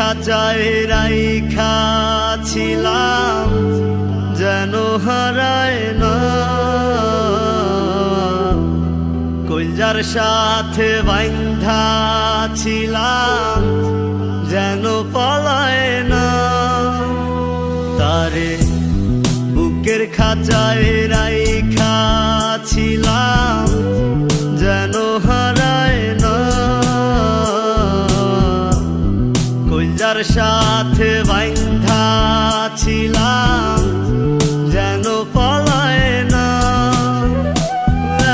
খাঁচায় রাইখা ছিলাম যেন হারায় না, কইজার সাথে বাইন্ধা ছিলাম যেন পলায় না। তারে বুকের খাঁচায় রাইখা ছিলাম যেন হারায় না, কইজার সাথে বাইন্ধা ছিলাম যেন পলায় না।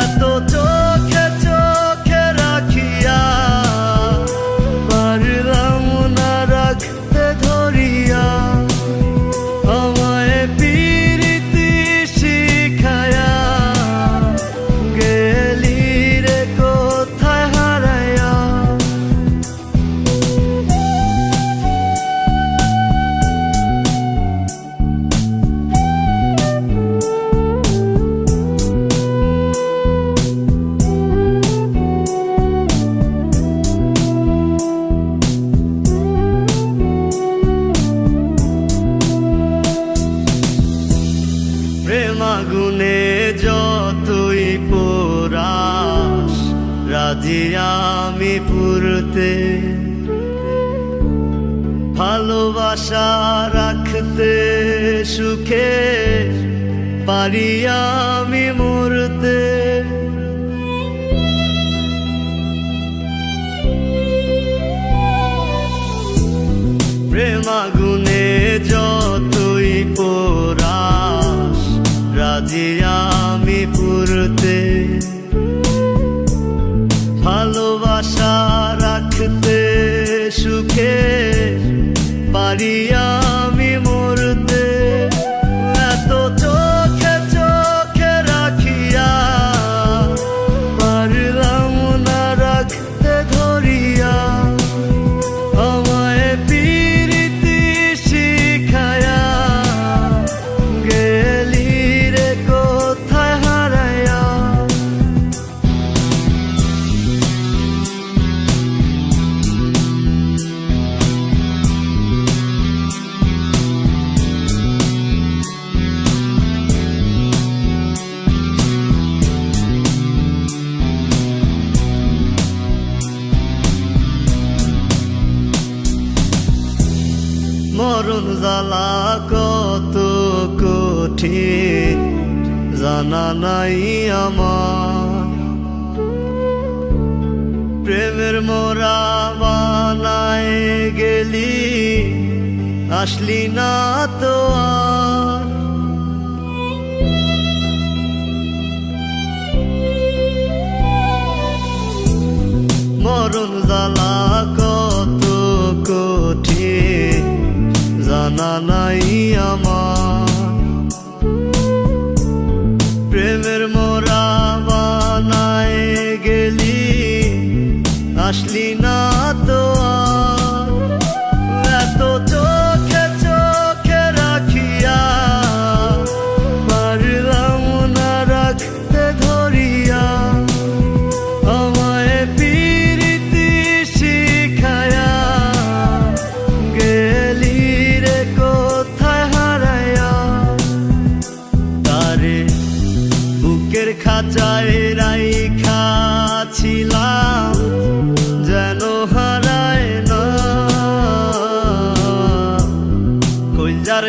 এত চোখে চোখে রাখিয়া পারলাম না রাখতে ধরিয়া, আমায় পিরিতি শিখায়া গেলি রে কোথায় হারায়া। প্রেম আগুনে যতই পোড়াস রাজি আমি পুরতে, ভালোবাসা রাখতে সুখে পারি আমি মরতে। প্রেম আগুনে যতই পোড়াস রাজি আমি পুরতে, ভালোবাসা রাখতে সুখে পারি আমি মরতে। এত চোখে চোখে রাখিয়া পারলাম না রাখতে ধরিয়া, আমায় পিরিতি শিখায়া গেলি রে কোথায় হারায়া। মরণ জ্বালা কত কঠিন জানা নাই আমার, প্রেমের মোরা বানায় গেলি আসলি না তো আর। মরণ জ্বালা কত কঠিন জানা নাই আমার, প্রেমের মোরা বানায় গেলি আসলি না তো আর। এত চোখে চোখে রাখিয়া পারলাম না রাখতে ধরিয়া, আমায় পিরিতি শিখায়া গেলি রে কোথায় হারায়া। তারে বুকের খাঁচায় রাইখা ছিলাম যেন হারায় না, কইজার